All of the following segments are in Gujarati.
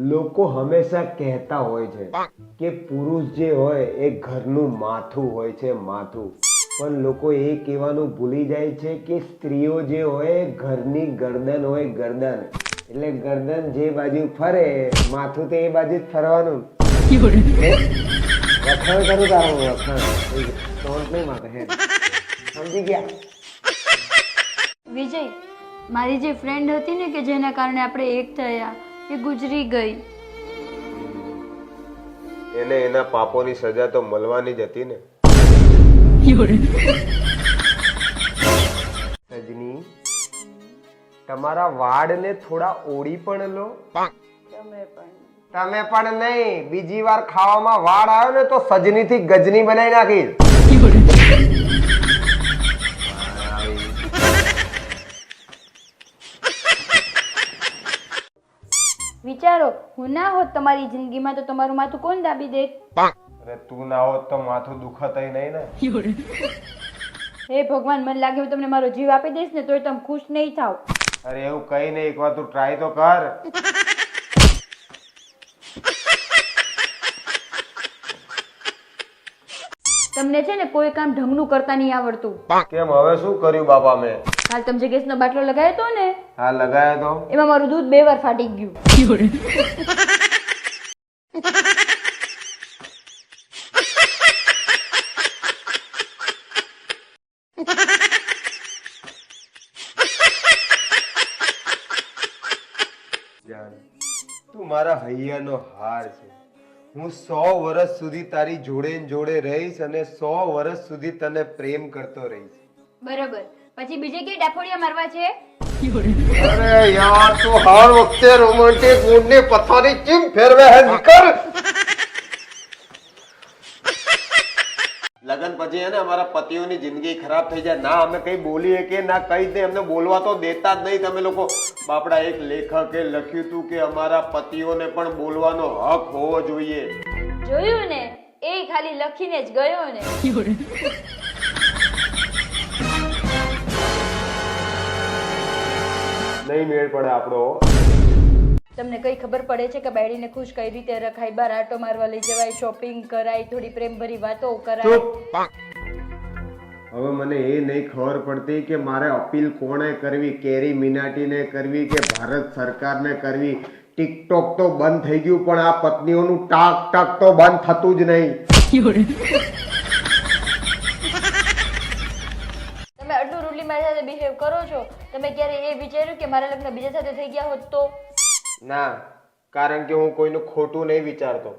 લોકો હંમેશા કહેતા હોય છે કે પુરુષ જે હોય એ ઘરનું માથું હોય છે, માથું. પણ લોકો એ કહેવાનું ભૂલી જાય છે કે સ્ત્રીઓ જે હોય એ ઘરની ગરદન હોય, ગરદન. એટલે ગરદન જે બાજુ ફરે માથું તો એ બાજુ જ ફરવાનું. વખાણ કરું તારું વખાણ ટોન્ટ નહીં માથે હે. સમજી ગયા? વિજય, મારી જે ફ્રેન્ડ હતી ને કે જેના કારણે આપણે એક થયા, એ ગુજરી ગઈ. એને એના પાપોની સજા તો મળવાની જ હતી ને. સજની, તમારા વાળને થોડા ઓળી પણ લો. તમે પણ નહીં. બીજી વાર ખાવામાં વાળ આવ્યો ને તો સજની થી ગજની બનાવી નાખી. વિચારો, હું ના હોત તમારી જિંદગીમાં તો તમારું માથું કોણ દાબી દે? અરે તું ના હોત તો માથું દુખતય નહીં ને. હે ભગવાન, મને લાગે હું તમને મારો જીવ આપી દઈશ ને તોય તમે ખુશ નહીં થાવ. અરે એવું કઈ નહીં, એકવાર તું ટ્રાય તો કર. તમને છે ને કોઈ કામ ઢંગનું કરતા નહીં આવડતું. કેમ, હવે શું કર્યું બાપા મેં? કાલ તમે જે ગેસનો બાટલો લગાવ્યો તો ને, હા લગાયા તો. એમાં મારું દૂધ 2 વાર ફાટી ગયું. તું મારા હૈયાનો હાર છે. હું 100 વર્ષ સુધી તારી જોડે ને જોડે રહીશ અને 100 વર્ષ સુધી તને પ્રેમ કરતો રહીશ. બરોબર. પછી બીજે કે ડાફોડિયા મારવા છે? અરે યાર, તું હર વખતે રોમેન્ટિક મૂડ ને પથારી કેમ ફેરવે હે? નીકળ. લગન પછી હે ને અમારા પતિઓની જિંદગી ખરાબ થઈ જાય. ના અમે કઈ બોલીએ કે ના કઈ દે, અમને બોલવા તો દેતા જ નહીં તમે લોકો. બાપડા, એક લેખકે લખ્યું હતું કે અમારા પતિઓને પણ બોલવાનો હક હોવો જોઈએ. જોયું ને, એ ખાલી લખીને જ ગયો ને. નહીં મેળ પડે આપણો. તમને કઈ ખબર પડે છે કે બાયડીને ખુશ કઈ રીતે રખાય? બાર આટો મારવા લઈ જવાય, શોપિંગ કરાય, થોડી પ્રેમ ભરી વાતો કરાય. હવે મને એ નહીં ખબર પડતી કે મારે અપીલ કોણે કરવી, કેરી મિનાટીને કરવી કે ભારત સરકારને કરવી. ટિકટોક તો બંધ થઈ ગયું પણ આ પત્નીઓનું ટાક ટાક તો બંધ થતું જ નહીં. તમે આટલું રૂડલી મારી સાથે બિહેવ કરો છો. તમે ક્યારે એ વિચાર્યું કે મારા લગ્ન બીજા સાથે થઈ ગયા હોત તો? ના, કારણ કે હું કોઈનું ખોટું નહીં વિચારતો.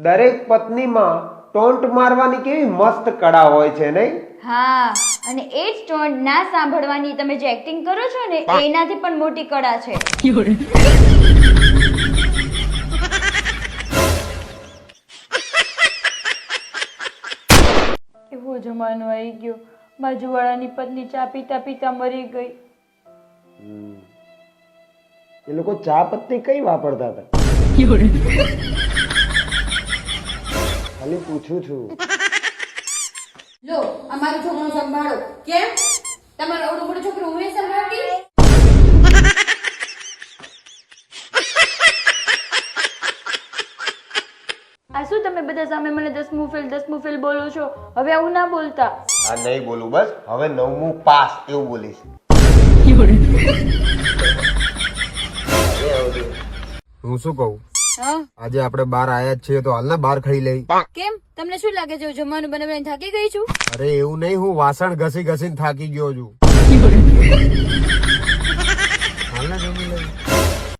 દરેક પત્નીમાં ટોન્ટ મારવાની કેવી મસ્ત કળા હોય છે નહીં? હા, અને એ જ ટોન્ટ ના સાંભળવાની તમે જે એક્ટિંગ કરો છો ને, એનાથી પણ મોટી કળા છે. એવો જમાનો આવી ગયો, બાજુવાળાની પત્ની ચા પીતા પીતા મરી ગઈ. એ લોકો ચા પત્તી કઈ વાપરતા હતા? ખાલી પૂછું છું. લો, અમારું છોકરું સંભાળો. કેમ? તમારો અવડું મોટું છોકરું હું સંભાળતી? આ શું તમે બધા સામે મને 10મું ફેલ બોલો છો? હવે આવું ના બોલતા. આ નહીં બોલું, બસ હવે 9મું પાસ એવું બોલીશ. હું શું કહું, આજે આપણે બહાર આયા જ છીએ તો હાલના બહાર ખાઈ લઈ. કેમ? તમને શું લાગે છે જમવાનું બનાવીને થાકી ગઈ છું? અરે એવું નહીં, હું વાસણ ઘસી ઘસીને થાકી ગયો છું. હાલના જમી લઈ.